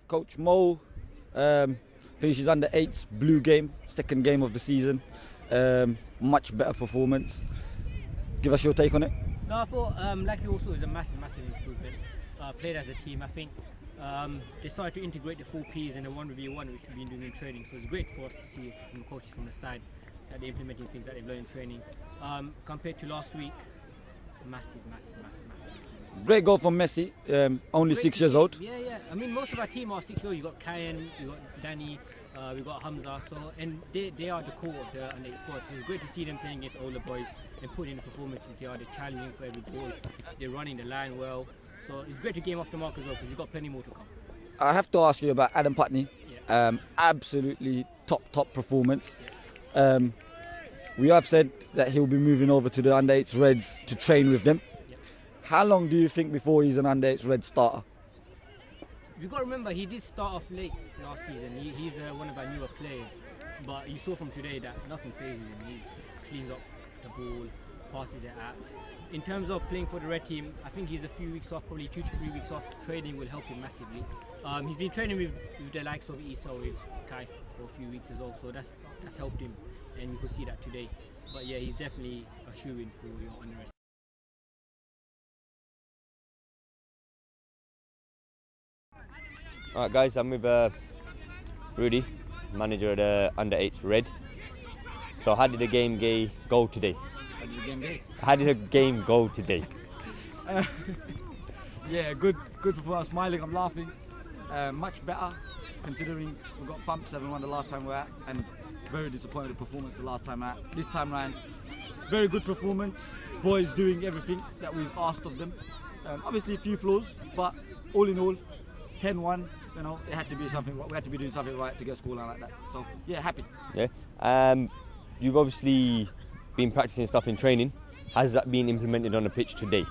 Coach Mo finishes under 8's blue game, second game of the season. Much better performance. Give us your take on it. No, I thought like you also is a massive improvement. Played as a team. I think they started to integrate the 4Ps and the 1v1 which we've been doing in training. So it's great for us to see from the coaches from the side that they're implementing things that they've learned in training. Compared to last week, massive. Great goal from Messi, only 6 years old. Yeah. I mean, most of our team are 6 years old. You got Kayan, you got Danny, we got Hamza. So and they are the core of the under-8 squad. So it's great to see them playing against older boys and putting in the performances they are. They're challenging for every ball. They're running the line well. So it's great to game off the mark as well because you've got plenty more to come. I have to ask you about Adam Putney. Yeah. Absolutely top performance. We have said that he'll be moving over to the under-8 Reds to train with them. How long do you think before he's an under-8 Red starter? You've got to remember, he did start off late last season. He's one of our newer players. But you saw from today that nothing phases him. He cleans up the ball, passes it out. In terms of playing for the red team, I think he's a few weeks off, probably 2 to 3 weeks off. Training will help him massively. He's been training with the likes of Isa, with Kai for a few weeks as well. So that's helped him. And you could see that today. But yeah, he's definitely a shoo-in for your under-8. Alright guys, I'm with Rudy, manager of the under-8 Red. So how did the game go today? How did the game go today? Yeah, good performance. I'm smiling, I'm laughing. Much better considering we got thumped 7-1 the last time we were at, and very disappointed with the performance the last time out. This time round, very good performance. Boys doing everything that we've asked of them. Obviously a few flaws, but all in all, 10-1. You know, it had to be something. We had to be doing something right to get a scoreline like that. So yeah, happy. Yeah. You've obviously been practicing stuff in training. Has that been implemented on the pitch today?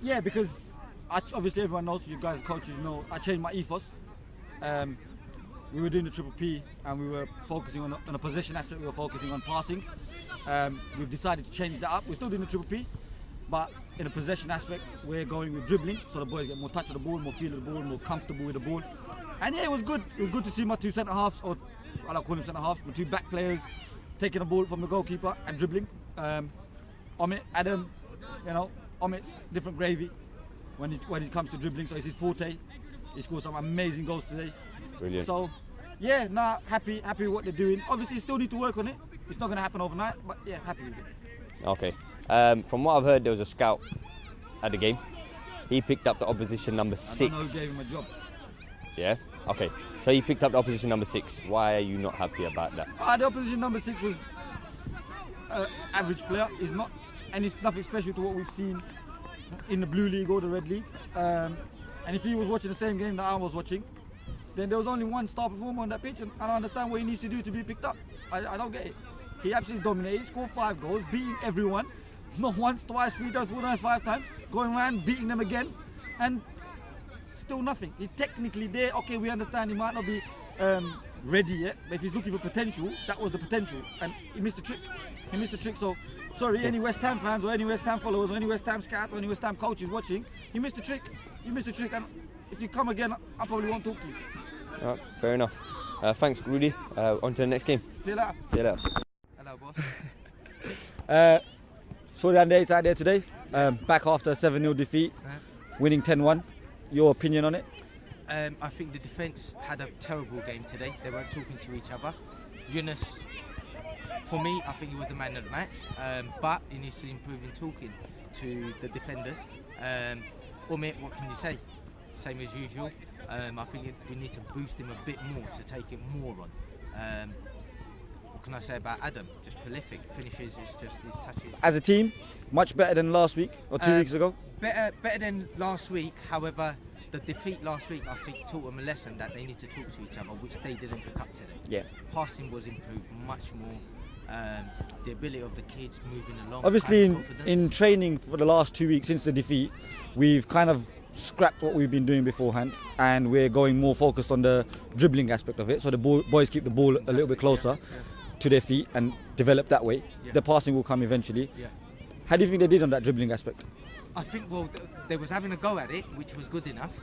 Yeah, because obviously everyone knows, you guys coaches know, I changed my ethos. We were doing the triple P and we were focusing on a possession aspect. We were focusing on passing. We've decided to change that up. We're still doing the triple P, but in a possession aspect, we're going with dribbling, so the boys get more touch of the ball, more feel of the ball, more comfortable with the ball. And yeah, it was good. It was good to see my 2 centre halves, or I don't call them centre halves, my 2 back players taking the ball from the goalkeeper and dribbling. Omid, Adam, you know, Omid's different gravy when it comes to dribbling, so it's his forte. He scored some amazing goals today. Brilliant. So yeah, happy with what they're doing. Obviously, still need to work on it. It's not going to happen overnight, but yeah, happy with it. Okay. From what I've heard, there was a scout at the game. He picked up the opposition number 6. I don't know who gave him a job. Yeah? Okay. So he picked up the opposition number 6. Why are you not happy about that? The opposition number 6 was average player. It's not, and it's nothing special to what we've seen in the Blue League or the Red League. And if he was watching the same game that I was watching, then there was only one star performer on that pitch, and I don't understand what he needs to do to be picked up. I don't get it. He absolutely dominated, scored 5 goals, beating everyone. Not once, twice, 3 times, 4 times, 5 times, going around, beating them again, and still nothing. He's technically there. Okay, we understand he might not be ready yet, but if he's looking for potential, that was the potential, and he missed the trick. He missed the trick. So, sorry, any West Ham fans or any West Ham followers or any West Ham scouts or any West Ham coaches watching, he missed the trick. He missed the trick, and if you come again, I probably won't talk to you. All right, fair enough. Thanks, Rudy. On to the next game. See you later. See you later. Hello, boss. Saw the under-8s out there today, back after a 7-0 defeat, winning 10-1. Your opinion on it? I think the defence had a terrible game today. They weren't talking to each other. Yunus, for me, I think he was the man of the match, but he needs to improve in talking to the defenders. Omid, what can you say? Same as usual. I think we need to boost him a bit more to take it more on. What can I say about Adam? Just prolific. Finishes, is just his touches. As a team, much better than last week or 2 weeks ago? Better than last week. However, the defeat last week, I think, taught them a lesson that they need to talk to each other, which they didn't pick up today. Yeah. Passing was improved much more. The ability of the kids moving along. Obviously, in training for the last 2 weeks since the defeat, we've kind of scrapped what we've been doing beforehand, and we're going more focused on the dribbling aspect of it. So the boys keep the ball a little bit closer to their feet and develop that way. The passing will come eventually. How do you think they did on that dribbling aspect? I think, well, they was having a go at it, which was good enough.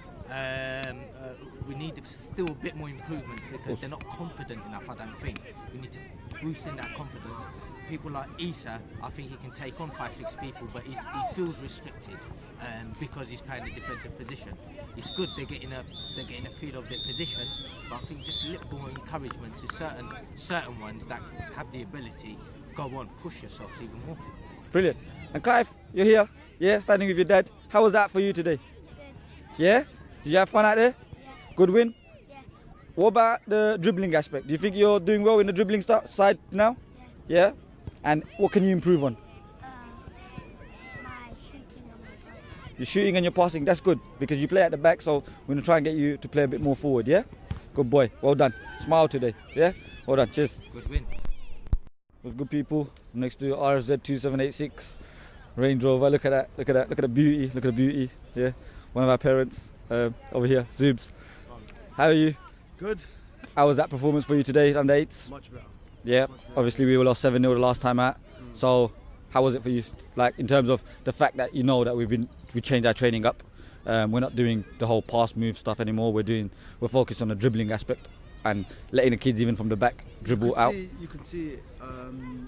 We need still a bit more improvements because they're not confident enough, I don't think. We need to boost in that confidence. People like Issa, I think he can take on 5-6 people, but he feels restricted because he's playing a defensive position. It's good they're getting a feel of their position, but I think just a little more encouragement to certain ones that have the ability, go on, push yourselves even more. Brilliant. And Kaif, you're here, yeah, standing with your dad. How was that for you today? Good. Yeah? Did you have fun out there? Yeah. Good win? Yeah. What about the dribbling aspect? Do you think you're doing well in the dribbling side now? Yeah. Yeah? And what can you improve on? My shooting and my passing. Your shooting and your passing, that's good because you play at the back, so we're going to try and get you to play a bit more forward, yeah? Good boy, well done. Smile today, yeah? Well done, cheers. Good win. Those good people next to RZ7786 Range Rover. Look at that, look at that, look at the beauty, look at the beauty, yeah? One of our parents over here, Zoobs. How are you? Good. How was that performance for you today, under 8s? Much better. Yeah, Much better. obviously we were lost 7-0 the last time out. So how was it for you? Like in terms of the fact that you know that we changed our training up. We're not doing the whole pass move stuff anymore. We're focused on the dribbling aspect and letting the kids even from the back dribble out. You could see it.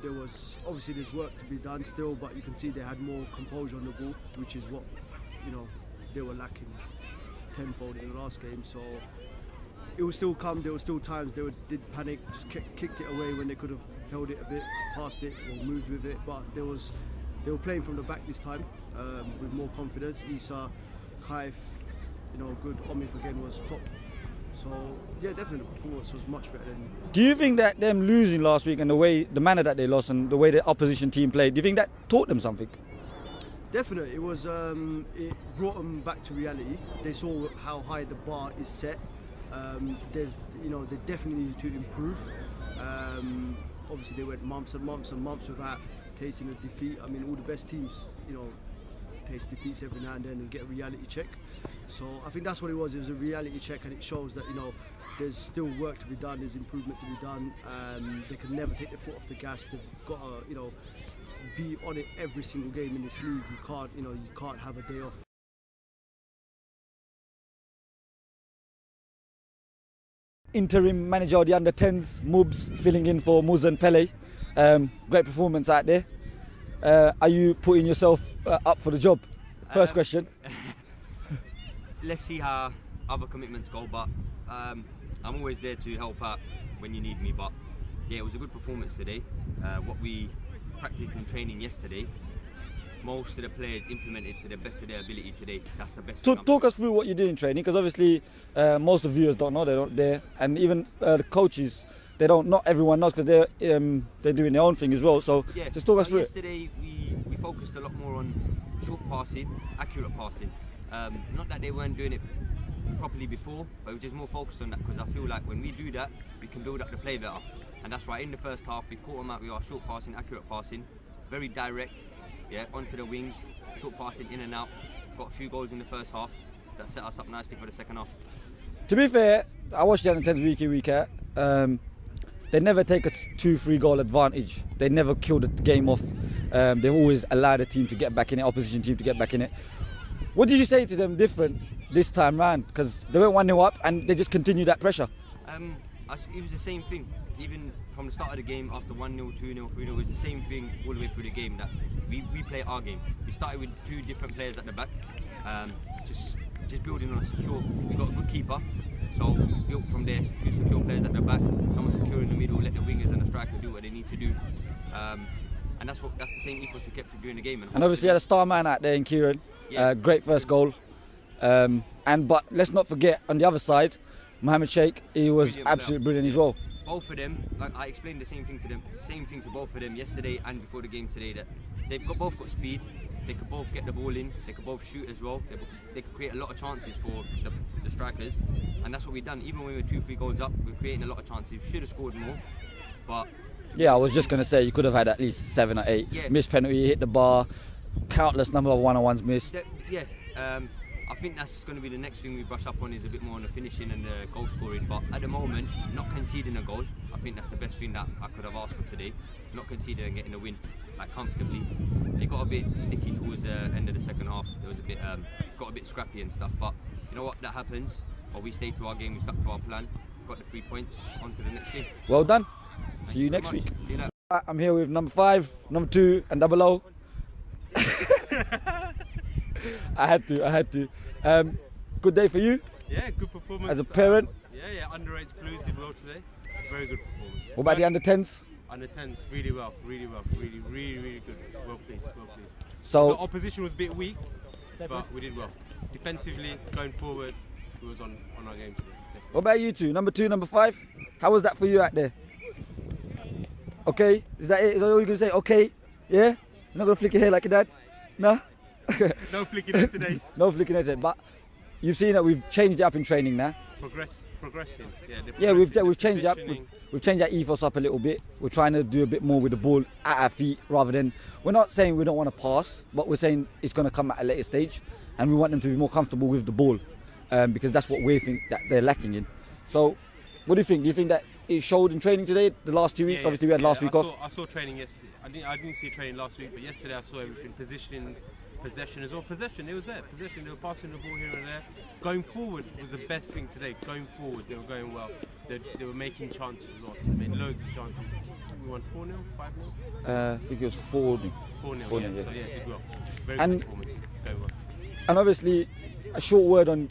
There was obviously there's work to be done still, but you can see they had more composure on the ball, which is what they were lacking tenfold in the last game. So it will still come. There were still times they did panic, just kicked it away when they could have held it a bit, passed it, or moved with it. But they were playing from the back this time with more confidence. Issa, Kaif, good. Omif again was top. So yeah, definitely the performance was much better than. Do you think that them losing last week and the manner that they lost and the way the opposition team played, do you think that taught them something? Definitely, it was. It brought them back to reality. They saw how high the bar is set. They definitely need to improve. Obviously, they went months and months and months without tasting a defeat. I mean, all the best teams, taste defeats every now and then and get a reality check. So I think that's what it was. It was a reality check, and it shows that there's still work to be done. There's improvement to be done. They can never take their foot off the gas. They've got to, be on it every single game in this league. You can't have a day off. Interim manager of the under 10s, Mubs, filling in for Muz and Pele. Great performance out there. Are you putting yourself up for the job? First question. Let's see how other commitments go, but I'm always there to help out when you need me. But yeah, it was a good performance today. What we practiced in training yesterday, most of the players implemented to the best of their ability today. That's the best. Talk us through what you did in training, because obviously most of the viewers don't know, they're not there, and even the coaches, they don't. Not everyone knows because they're doing their own thing as well. So yeah, just talk us through yesterday, we focused a lot more on short passing, accurate passing. Not that they weren't doing it properly before, but we were just more focused on that because I feel like when we do that, we can build up the play better. And that's why in the first half we caught them out with our short passing, accurate passing, very direct, yeah, onto the wings, short passing in and out. Got a few goals in the first half that set us up nicely for the second half. To be fair, I watched the under 10s week in, week out. They never take a 2-3 goal advantage. They never kill the game off. They always allow the team to get back in it, opposition team to get back in it. What did you say to them different this time round? Because they went 1-0 up and they just continued that pressure. It was the same thing. Even from the start of the game, after 1-0, 2-0, 3-0, it was the same thing all the way through the game. That we play our game. We started with 2 different players at the back, just building on a secure. We got a good keeper, so built from there. 2 secure players at the back, someone secure in the middle, let the wingers and the striker do what they need to do. And that's the same ethos we kept during the game. And obviously, you had a star man out there in Kieran. Yeah. Great first goal. But let's not forget on the other side, Mohamed Sheikh. He was absolutely brilliant as well. Both of them, like I explained the same thing to them, same thing to both of them yesterday and before the game today. That they've both got speed. They could both get the ball in. They could both shoot as well. They could create a lot of chances for the strikers, and that's what we've done. Even when we were 2-3 goals up, we're creating a lot of chances. We should have scored more, but yeah, I was just gonna say you could have had at least 7 or 8. Yeah. Missed penalty, hit the bar, countless number of one-on-ones missed. I think that's going to be the next thing we brush up on, is a bit more on the finishing and the goal scoring. But at the moment, not conceding a goal, I think that's the best thing that I could have asked for today. Not conceding and getting a win, like comfortably. it got a bit sticky towards the end of the second half. There was a bit, got a bit scrappy and stuff. But you know what? That happens. But we stayed to our game. We stuck to our plan. Got the 3 points. On to the next game. Well done. See you next week. See you later. I'm here with number 5, number 2, and double O. I had to. Good day for you Yeah, good performance. as a parent. Yeah, underrated Blues did well today. Very good performance. What about the under 10s? Under 10s, really well, really good. Well pleased. The So opposition was a bit weak, but we did well. Defensively, going forward, we was on our game today. Definitely. what about you two? Number 2, number 5? How was that for you out there? Okay, is that it? Is that all you can say? Okay, yeah? You're not gonna flick your hair like your dad? No? No flicking it today. No flicking it, but you've seen that we've changed it up in training now. Progressing. Yeah, we've progressive changed it up. positioning. We've changed our ethos up a little bit. We're trying to do a bit more with the ball at our feet rather than. We're not saying we don't want to pass, but we're saying it's going to come at a later stage, and we want them to be more comfortable with the ball, because that's what we think that they're lacking in. So, what do you think? Do you think that it showed in training today? The last 2 weeks, obviously we had last week off. I saw training yesterday. I didn't see training last week, but yesterday I saw everything. Possession as well. Possession, it was there. Possession, they were passing the ball here and there. Going forward was the best thing today. Going forward, they were going well. They were making chances as well. So they made loads of chances. We won 4-0, 5-0? I think it was 4-0. 4-0, 4-0, yeah. yeah. So yeah, did well. Very And- good performance. Going well. And obviously, a short word on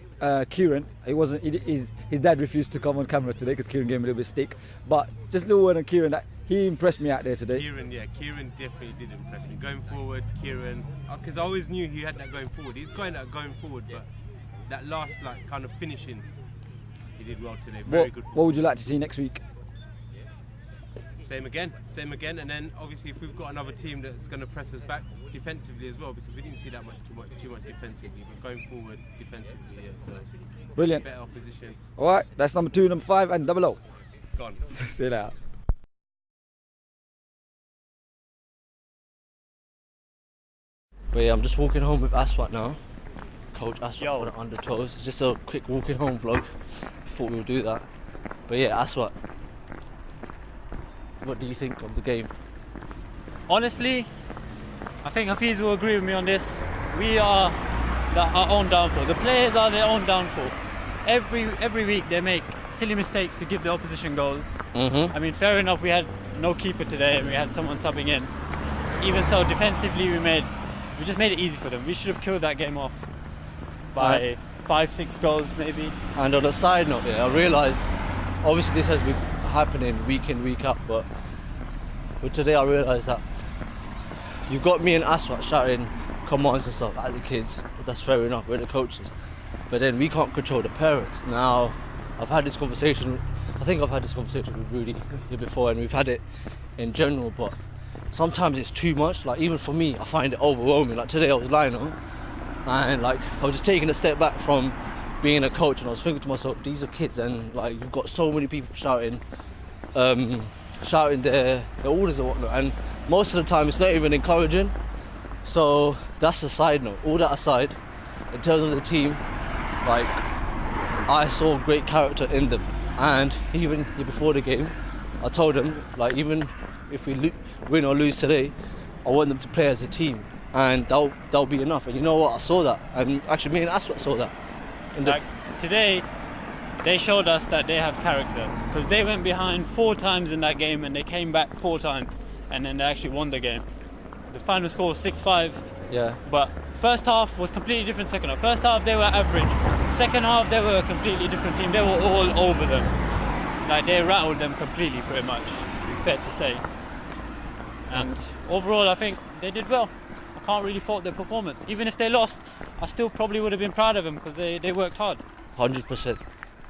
Kieran. His dad refused to come on camera today because Kieran gave him a little bit of stick. But just a little word on Kieran that he impressed me out there today. Kieran definitely did impress me. Going forward, Kieran, because I always knew he had that going forward. He's going forward, but that last kind of finishing, he did well today. Very good. What would you like to see next week? Same again, and then obviously if we've got another team that's going to press us back defensively as well, because we didn't see that too much defensively, but going forward defensively, yeah, so Brilliant. better opposition. All right, that's number 2, number 5, and double O. Gone. See you later. But yeah, I'm just walking home with Aswat now. Coach Aswat for the under 12s. It's just a quick walking home vlog. Thought we would do that. But yeah, Aswat, what do you think of the game? Honestly, I think Hafiz will agree with me on this. We are our own downfall. The players are their own downfall. Every week they make silly mistakes to give the opposition goals. I mean, fair enough, we had no keeper today and we had someone subbing in. Even so, defensively we just made it easy for them. We should have killed that game off by 5-6 goals maybe. And on a side note, yeah, I realised, obviously this has been happening week in, week out, but today I realised that you've got me and Aswat shouting commands and stuff at the kids. That's fair enough, we're the coaches. But then we can't control the parents. Now, I think I've had this conversation with Rudy before, and we've had it in general, but sometimes it's too much. Like, even for me, I find it overwhelming. Like today I was lying on, and like I was just taking a step back from being a coach, and I was thinking to myself, these are kids, and like you've got so many people shouting their orders and whatnot, and most of the time it's not even encouraging. So that's a side note. All that aside, in terms of the team, like I saw great character in them, and even before the game I told them, like, even if we win or lose today, I want them to play as a team, and that'll be enough. And you know what, I saw that, and actually me and Aswat saw that. Today, they showed us that they have character, because they went behind 4 times in that game and they came back 4 times, and then they actually won the game. The final score was 6-5. Yeah. But first half was completely different. Second half. First half they were average. Second half they were a completely different team. They were all over them. Like, they rattled them completely, pretty much. It's fair to say. And overall, I think they did well. I can't really fault their performance. Even if they lost, I still probably would have been proud of them because they worked hard. 100%.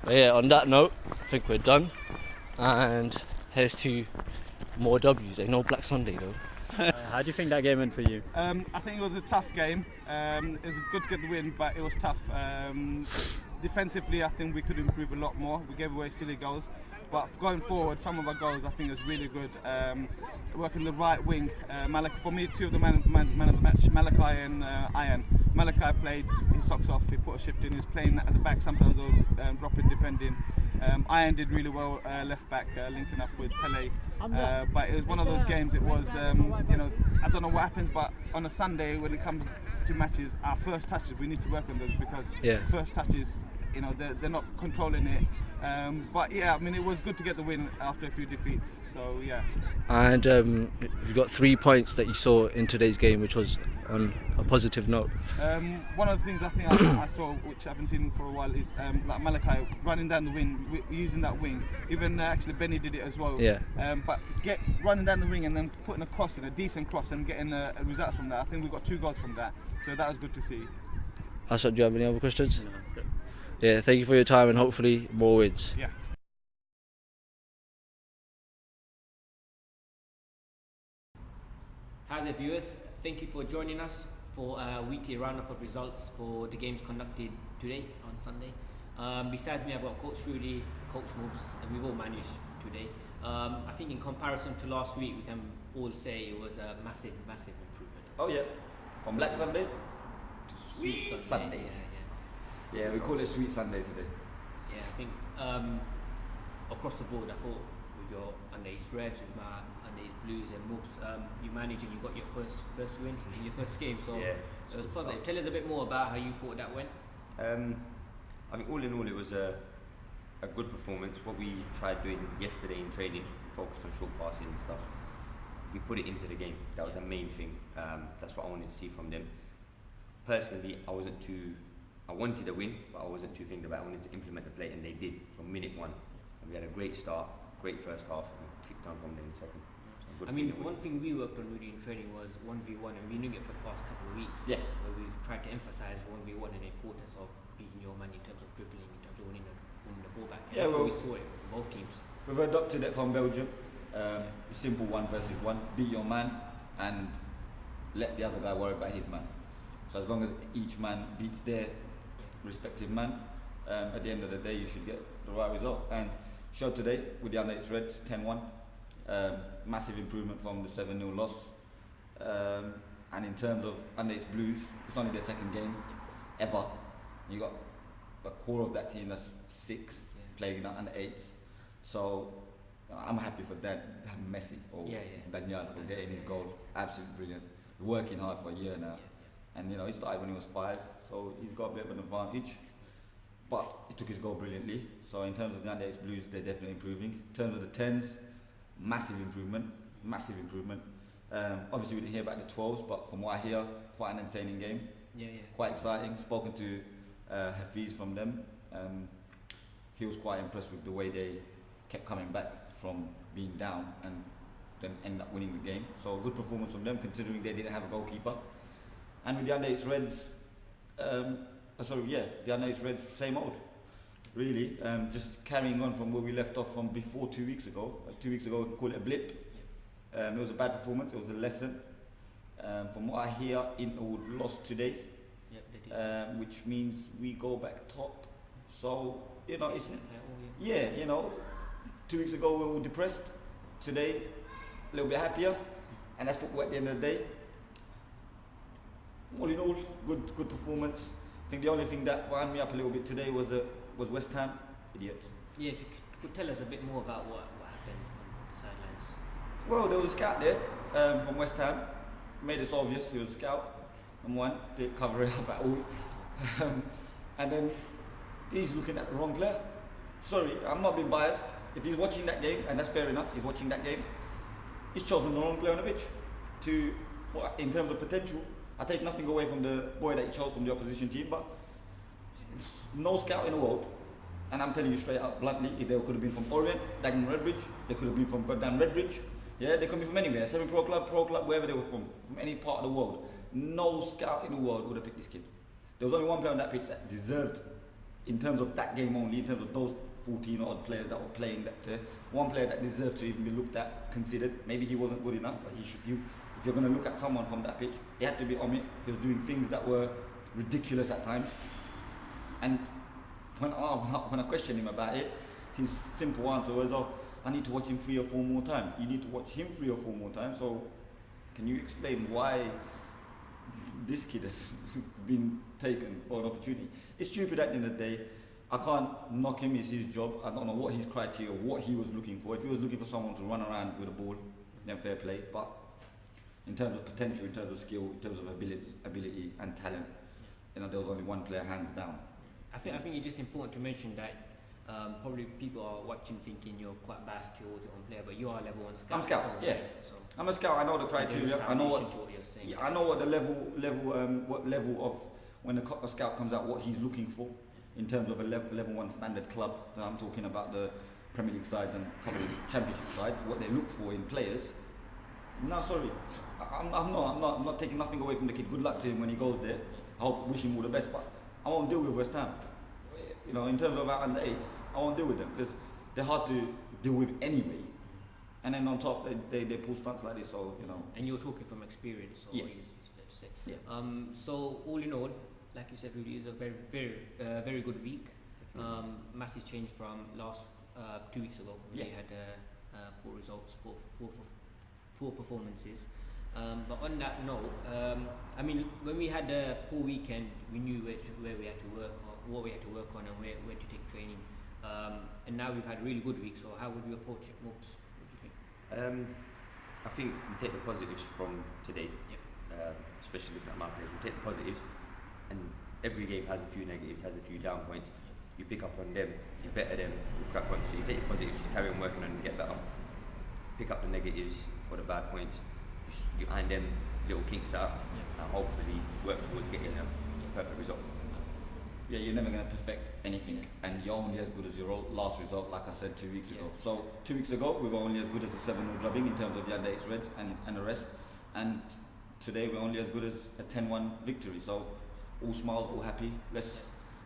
But yeah, on that note, I think we're done. And here's to more W's. Ain't no Black Sunday though. How do you think that game went for you? I think it was a tough game. It was good to get the win, but it was tough. Defensively, I think we could improve a lot more. We gave away silly goals. But going forward, some of our goals I think is really good. Working the right wing, for me, 2 of the man of the match, Malachi and Ian. Malachi played his socks off. He put a shift in. He was playing at the back. Sometimes dropping, defending. Ian did really well left back, linking up with Pele. But it was one of those games. It was, you know, I don't know what happens, but on a Sunday when it comes to matches, our first touches, we need to work on those because first touches, you know, they're not controlling it. But yeah, I mean, it was good to get the win after a few defeats. So yeah. And you've got 3 points that you saw in today's game, which was on a positive note. One of the things I think I saw, which I haven't seen for a while, is like Malachi running down the wing, using that wing. Even actually Benny did it as well. Yeah. But running down the wing and then putting a cross in, a decent cross, and getting a result from that. I think we got 2 goals from that. So that was good to see. Asad, do you have any other questions? No, that's it. Yeah, thank you for your time and hopefully more wins. Yeah. Hi there viewers, thank you for joining us for a weekly roundup of results for the games conducted today on Sunday. Besides me, I've got Coach Rudy, Coach Moobs, and we've all managed today. I think in comparison to last week, we can all say it was a massive improvement. Oh yeah, from Black Sunday to Sweet Sunday. Yeah, we call it Sweet Sunday today. Yeah, I think across the board, I thought with your underage Reds, with my underage Blues and Moobs, you managed and you got your first win in your first game. So Yeah, it was positive. Tell us a bit more about how you thought that went. I think all in all, it was a good performance. What we tried doing yesterday in training, focused on short passing and stuff, we put it into the game. That was the main thing. That's what I wanted to see from them. Personally, I wanted a win, but I wasn't too thinking about it. I wanted to implement the play, and they did from minute 1. And we had a great start, great first half, and kicked on from there in the second. So I mean, one thing we worked on really in training was 1v1, and we knew it for the past couple of weeks. Yeah. Where we've tried to emphasise 1v1 and the importance of beating your man in terms of dribbling, in terms of winning the ball back. Yeah, well, we saw it in both teams. We've adopted it from Belgium. Simple 1 versus 1. Beat your man and let the other guy worry about his man. So as long as each man beats their respective man, at the end of the day you should get the right result. And showed today with the underage Reds 10-1. Massive improvement from the 7-0 loss. And in terms of underage Blues, it's only their second game ever. You got a core of that team that's 6 playing in the under 8s. So I'm happy for Dan Messi or Daniel for getting his goal. Absolutely brilliant. Working hard for a year now. And you know, he started when he was 5, so he's got a bit of an advantage. But he took his goal brilliantly. So in terms of the underage Blues, they're definitely improving. In terms of the 10s, massive improvement. Obviously we didn't hear about the 12s, but from what I hear, quite an entertaining game. Quite exciting. Spoken to Hafiz from them. He was quite impressed with the way they kept coming back from being down and then end up winning the game. So good performance from them, considering they didn't have a goalkeeper. And with the underage Reds, the underage Reds, same old, really. Just carrying on from where we left off from before 2 weeks ago. 2 weeks ago, we could call it a blip. It was a bad performance, it was a lesson. From what I hear, Inwood lost today, which means we go back top. So, you know, it's, you know, 2 weeks ago we were depressed. Today, a little bit happier. And that's football at the end of the day. All in all, good performance. I think the only thing that wound me up a little bit today was West Ham. Idiots. Yeah, if you could tell us a bit more about what happened on the sidelines. Well, there was a scout there from West Ham. Made it obvious he was a scout. And one, didn't cover it up at all. And then he's looking at the wrong player. Sorry, I'm not being biased. If he's watching that game, and that's fair enough, he's watching that game, he's chosen the wrong player on the pitch. In terms of potential, I take nothing away from the boy that he chose from the opposition team, but no scout in the world, and I'm telling you straight up bluntly, if they could have been from Orient, Dagenham Redbridge, they could have been from goddamn Redbridge, yeah, they could be from anywhere, 7 Pro Club, wherever they were from any part of the world. No scout in the world would have picked this kid. There was only one player on that pitch that deserved, in terms of that game only, in terms of those 14 odd players that were playing that, one player that deserved to even be looked at, considered. Maybe he wasn't good enough, but he should. If you're going to look at someone from that pitch, it had to be Omid. He was doing things that were ridiculous at times. And when I questioned him about it, his simple answer was, "Oh, I need to watch him 3 or 4 more times." You need to watch him 3 or 4 more times. So, can you explain why this kid has been taken for an opportunity? It's stupid at the end of the day. I can't knock him, it's his job. I don't know what his criteria, what he was looking for. If he was looking for someone to run around with a ball, then fair play. But in terms of potential, in terms of skill, in terms of ability and talent, there was only one player hands down. I think it's just important to mention that probably people are watching thinking you're quite biased towards one player, but you are level 1 scout. I'm a scout, so, yeah. So I'm a scout. I know the criteria. I know what the level of when a scout comes out, what he's looking for in terms of a level 1 standard club. I'm talking about the Premier League sides and a couple of Championship sides. What they look for in players. No, sorry, I'm not taking nothing away from the kid. Good luck to him when he goes there. I wish him all the best, but I won't deal with West Ham. In terms of our under 8, I won't deal with them because they're hard to deal with anyway. And then on top, they pull stunts like this, so And you're talking from experience, so yeah. it's fair to say. Yeah. So all in all, like you said, Rudy, is a very good week. Massive change from last 2 weeks ago. We had poor results, poor performances. But on that note, when we had a poor weekend, we knew where we had to work on, what we had to work on, and where to take training. And now we've had a really good week. So how would we approach it, Mooks? What do you think? I think we take the positives from today, especially looking at my players. We take the positives, and every game has a few negatives, has a few down points. You pick up on them, you better them, you crack on. So you take the positives, you carry on working on and get better. Pick up the negatives or the bad points, you iron them little kinks out, and hopefully work towards getting a perfect result. Yeah, you're never going to perfect anything, and you're only as good as your last result, like I said 2 weeks ago. So 2 weeks ago, we were only as good as the 7-0 drubbing in terms of the under-8 Reds and the rest, and today we're only as good as a 10-1 victory. So all smiles, all happy. Let's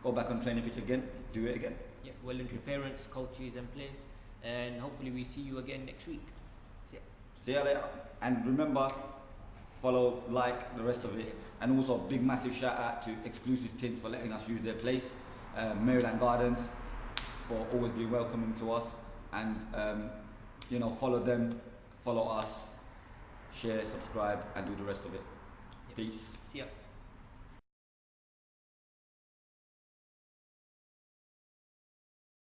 go back on training pitch again, do it again. Yeah, well done to your parents, coaches and players, and hopefully we see you again next week. See you later, and remember, follow, like, the rest of it. And also a big massive shout out to Exclusive Tints for letting us use their place, Maryland Gardens for always being welcoming to us, and follow them, follow us, share, subscribe, and do the rest of it. Peace. See ya.